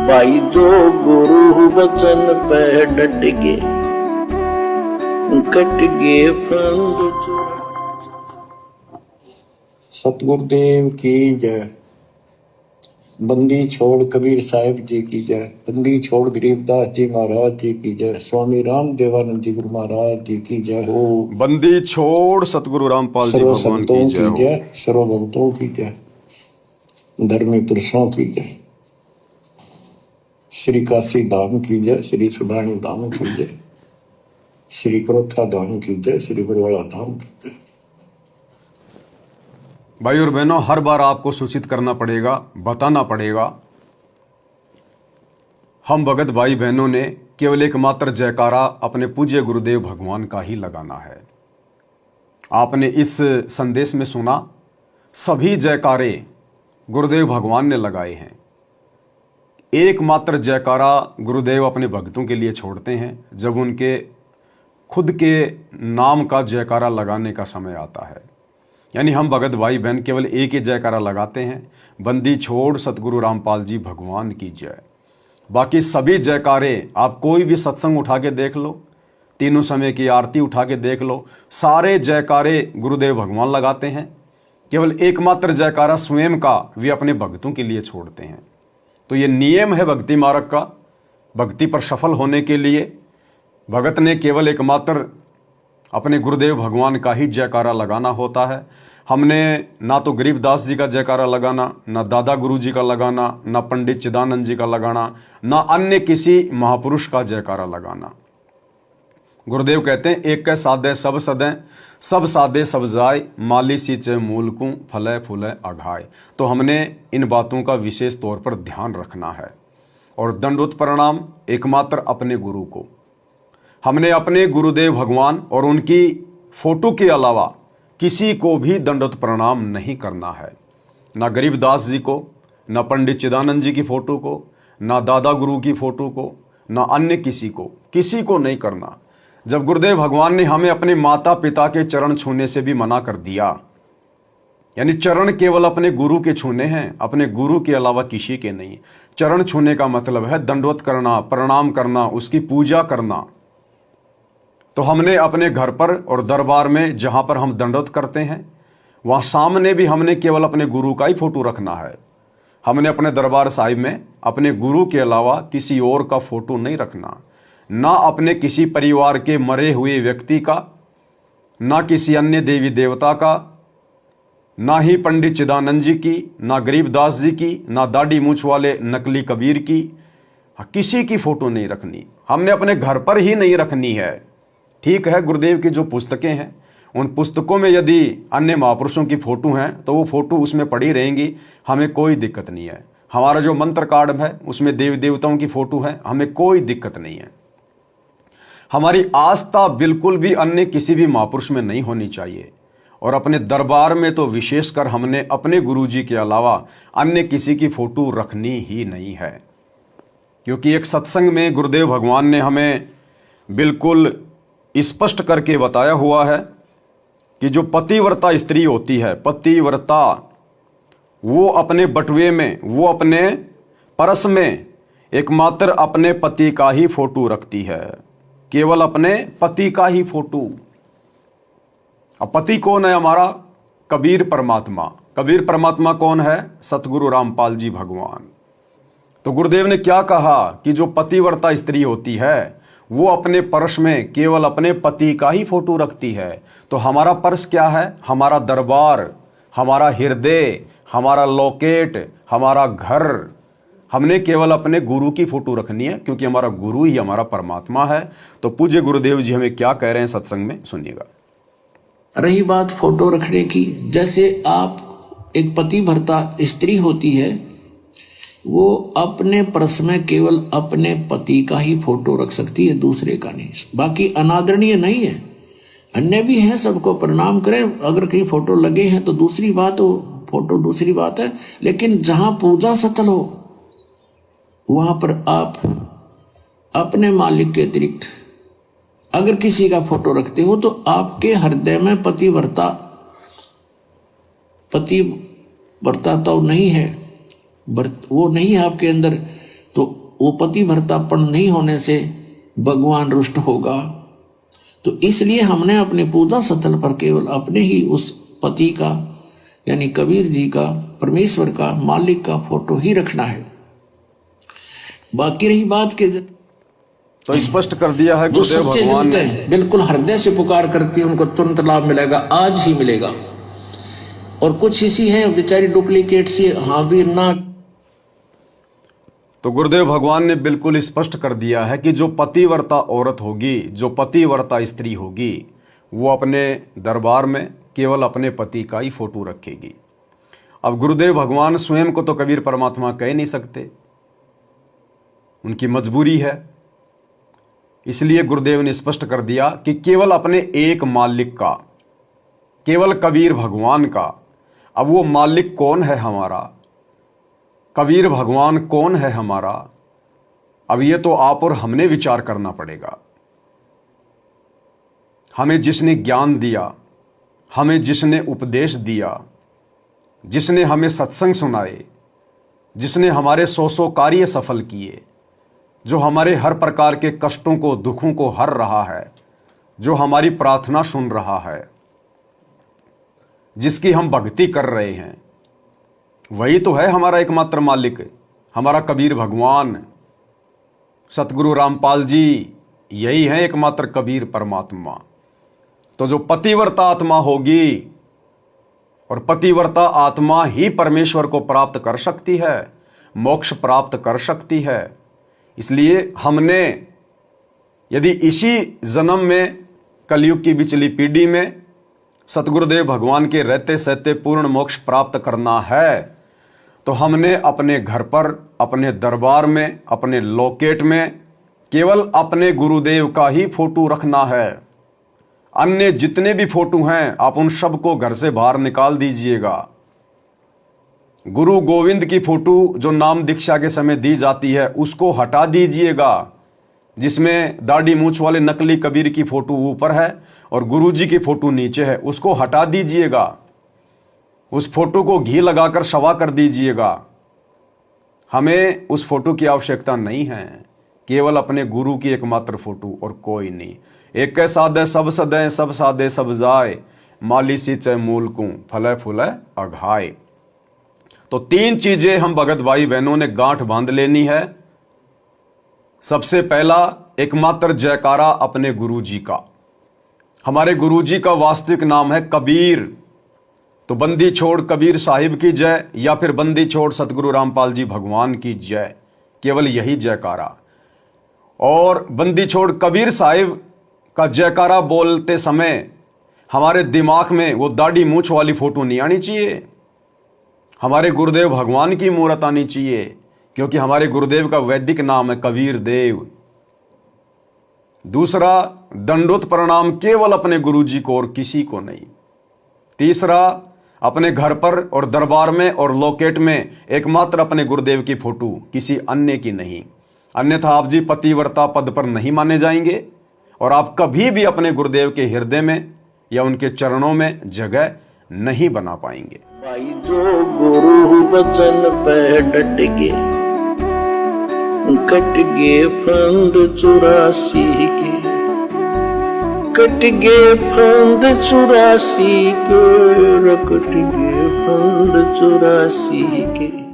भाई जो गुरु वचन पे डट गे कट गे फंड। सतगुरुदेव की जय। बंदी छोड़ कबीर साहिब जी की जय। बंदी छोड़ गरीबदास जी महाराज जी की जय। स्वामी राम देवानंद जी गुरु महाराज जी की जय हो। बंदी छोड़ सतगुरु रामपाल जी सर्व भगवान संतों की जय की हो। जय। सर्व भक्तों की जय। धर्मी पुरुषों की जय। श्री काशी धाम की जय। श्री सुडानी धाम की जय। श्री क्रोथा धाम की जय। श्री बरवाड़ा धाम की जय। भाई और बहनों, हर बार आपको सूचित करना पड़ेगा, बताना पड़ेगा, हम भगत भाई बहनों ने केवल एकमात्र जयकारा अपने पूज्य गुरुदेव भगवान का ही लगाना है। आपने इस संदेश में सुना, सभी जयकारे गुरुदेव भगवान ने लगाए हैं। एकमात्र जयकारा गुरुदेव अपने भक्तों के लिए छोड़ते हैं जब उनके खुद के नाम का जयकारा लगाने का समय आता है। यानी हम भगत भाई बहन केवल एक ही जयकारा लगाते हैं, बंदी छोड़ सतगुरु रामपाल जी भगवान की जय। बाकी सभी जयकारे आप कोई भी सत्संग उठा के देख लो, तीनों समय की आरती उठा के देख लो, सारे जयकारे गुरुदेव भगवान लगाते हैं। केवल एकमात्र जयकारा स्वयं का वे अपने भक्तों के लिए छोड़ते हैं। तो ये नियम है भक्ति मार्ग का। भक्ति पर सफल होने के लिए भगत ने केवल एकमात्र अपने गुरुदेव भगवान का ही जयकारा लगाना होता है। हमने ना तो गरीबदास जी का जयकारा लगाना, ना दादा गुरु जी का लगाना, ना पंडित चिदानंद जी का लगाना, ना अन्य किसी महापुरुष का जयकारा लगाना। गुरुदेव कहते हैं, एक कै साधे सब सदें, सब साधे सब जाय, माली सींचे मूल को फले फूले अघाय। तो हमने इन बातों का विशेष तौर पर ध्यान रखना है। और दंडवत प्रणाम एकमात्र अपने गुरु को। हमने अपने गुरुदेव भगवान और उनकी फोटो के अलावा किसी को भी दंडवत प्रणाम नहीं करना है। ना गरीबदास जी को, ना पंडित चिदानंद जी की फोटो को, ना दादा गुरु की फोटो को, ना अन्य किसी को नहीं करना। जब गुरुदेव भगवान ने हमें अपने माता पिता के चरण छूने से भी मना कर दिया, यानी चरण केवल अपने गुरु के छूने हैं, अपने गुरु के अलावा किसी के नहीं। चरण छूने का मतलब है दंडवत करना, प्रणाम करना, उसकी पूजा करना। तो हमने अपने घर पर और दरबार में जहां पर हम दंडवत करते हैं, वहां सामने भी हमने केवल अपने गुरु का ही फोटो रखना है। हमने अपने दरबार साहिब में अपने गुरु के अलावा किसी और का फोटो नहीं रखना। ना अपने किसी परिवार के मरे हुए व्यक्ति का, ना किसी अन्य देवी देवता का, ना ही पंडित चिदानंद जी की, ना गरीबदास जी की, ना दाढ़ी मूछ वाले नकली कबीर की, किसी की फोटो नहीं रखनी। हमने अपने घर पर ही नहीं रखनी है। ठीक है, गुरुदेव की जो पुस्तकें हैं, उन पुस्तकों में यदि अन्य महापुरुषों की फोटो हैं तो वो फोटो उसमें पड़ी रहेंगी, हमें कोई दिक्कत नहीं है। हमारा जो मंत्र कार्ड है उसमें देवी देवताओं की फोटो है, हमें कोई दिक्कत नहीं है। हमारी आस्था बिल्कुल भी अन्य किसी भी महापुरुष में नहीं होनी चाहिए। और अपने दरबार में तो विशेषकर हमने अपने गुरुजी के अलावा अन्य किसी की फोटो रखनी ही नहीं है। क्योंकि एक सत्संग में गुरुदेव भगवान ने हमें बिल्कुल स्पष्ट करके बताया हुआ है कि जो पतिव्रता स्त्री होती है, पतिव्रता, वो अपने बटुए में, वो अपने परस में एकमात्र अपने पति का ही फोटो रखती है, केवल अपने पति का ही फोटो। अब पति कौन है हमारा? कबीर परमात्मा। कबीर परमात्मा कौन है? सतगुरु रामपाल जी भगवान। तो गुरुदेव ने क्या कहा कि जो पतिव्रता स्त्री होती है वो अपने पर्स में केवल अपने पति का ही फोटो रखती है। तो हमारा पर्स क्या है? हमारा दरबार, हमारा हृदय, हमारा लॉकेट, हमारा घर। हमने केवल अपने गुरु की फोटो रखनी है, क्योंकि हमारा गुरु ही हमारा परमात्मा है। तो पूज्य गुरुदेव जी हमें क्या कह रहे हैं सत्संग में, सुनिएगा। रही बात फोटो रखने की, जैसे आप एक पति भर्ता स्त्री होती है, वो अपने पर्स में केवल अपने पति का ही फोटो रख सकती है, दूसरे का नहीं। बाकी अनादरणीय नहीं है, अन्य भी है, सबको प्रणाम करें। अगर कहीं फोटो लगे हैं तो दूसरी बात हो, फोटो दूसरी बात है। लेकिन जहां पूजा स्थल हो वहां पर आप अपने मालिक के अतिरिक्त अगर किसी का फोटो रखते हो तो आपके हृदय में पतिव्रता तो नहीं है, वो नहीं है आपके अंदर तो वो पतिव्रतापन नहीं होने से भगवान रुष्ट होगा। तो इसलिए हमने अपने पूजा स्थल पर केवल अपने ही उस पति का यानी कबीर जी का, परमेश्वर का, मालिक का फोटो ही रखना है। बाकी रही बात के तो स्पष्ट कर दिया है जो गुरुदेव सच्चे भगवान दूत ने। हैं, बिल्कुल हृदय से पुकार करती है, उनको तुरंत लाभ मिलेगा, आज ही मिलेगा। और कुछ इसी हैं बेचारी डुप्लीकेट सी, हाँ भी ना। तो गुरुदेव भगवान ने बिल्कुल स्पष्ट कर दिया है कि जो पतिव्रता औरत होगी, जो पतिव्रता स्त्री होगी, वो अपने दरबार में केवल अपने पति का ही फोटो रखेगी। अब गुरुदेव भगवान स्वयं को तो कबीर परमात्मा कह नहीं सकते, उनकी मजबूरी है। इसलिए गुरुदेव ने स्पष्ट कर दिया कि केवल अपने एक मालिक का, केवल कबीर भगवान का। अब वो मालिक कौन है हमारा, कबीर भगवान कौन है हमारा, अब ये तो आप और हमने विचार करना पड़ेगा। हमें जिसने ज्ञान दिया, हमें जिसने उपदेश दिया, जिसने हमें सत्संग सुनाए, जिसने हमारे 100 कार्य सफल किए, जो हमारे हर प्रकार के कष्टों को, दुखों को हर रहा है, जो हमारी प्रार्थना सुन रहा है, जिसकी हम भक्ति कर रहे हैं, वही तो है हमारा एकमात्र मालिक, हमारा कबीर भगवान, सतगुरु रामपाल जी, यही है एकमात्र कबीर परमात्मा। तो जो पतिव्रता आत्मा होगी, और पतिव्रता आत्मा ही परमेश्वर को प्राप्त कर सकती है, मोक्ष प्राप्त कर सकती है। इसलिए हमने यदि इसी जन्म में, कलयुग की बिचली पीढ़ी में सतगुरुदेव भगवान के रहते सहते पूर्ण मोक्ष प्राप्त करना है, तो हमने अपने घर पर, अपने दरबार में, अपने लॉकेट में केवल अपने गुरुदेव का ही फोटो रखना है। अन्य जितने भी फोटो हैं आप उन सबको घर से बाहर निकाल दीजिएगा। गुरु गोविंद की फोटो जो नाम दीक्षा के समय दी जाती है उसको हटा दीजिएगा, जिसमें दाढ़ी मूंछ वाले नकली कबीर की फोटो ऊपर है और गुरु जी की फोटो नीचे है, उसको हटा दीजिएगा। उस फोटो को घी लगाकर शवा कर दीजिएगा। हमें उस फोटो की आवश्यकता नहीं है, केवल अपने गुरु की एकमात्र फोटो और कोई नहीं। एक सादे सब सदै, सब सादे सब जाए, माली सींचे मूल को, फले फूले अघाए। तो 3 चीजें हम भगत भाई बहनों ने गांठ बांध लेनी है। सबसे पहला, एकमात्र जयकारा अपने गुरु जी का। हमारे गुरु जी का वास्तविक नाम है कबीर। तो बंदी छोड़ कबीर साहिब की जय, या फिर बंदी छोड़ सतगुरु रामपाल जी भगवान की जय, केवल यही जयकारा। और बंदी छोड़ कबीर साहिब का जयकारा बोलते समय हमारे दिमाग में वो दाढ़ी मूंछ वाली फोटो नहीं आनी चाहिए, हमारे गुरुदेव भगवान की मूर्त आनी चाहिए, क्योंकि हमारे गुरुदेव का वैदिक नाम है कबीर देव। दूसरा, दंडोत प्रणाम केवल अपने गुरु जी को और किसी को नहीं। तीसरा, अपने घर पर और दरबार में और लॉकेट में एकमात्र अपने गुरुदेव की फोटो, किसी अन्य की नहीं। अन्यथा आप जी पतिव्रता पद पर नहीं माने जाएंगे और आप कभी भी अपने गुरुदेव के हृदय में या उनके चरणों में जगह नहीं बना पाएंगे। भाई जो गुरु वचन पे डट के, कट गे फंद 84 के, कट गे फंद 84 के, कट गे फंद 84 के।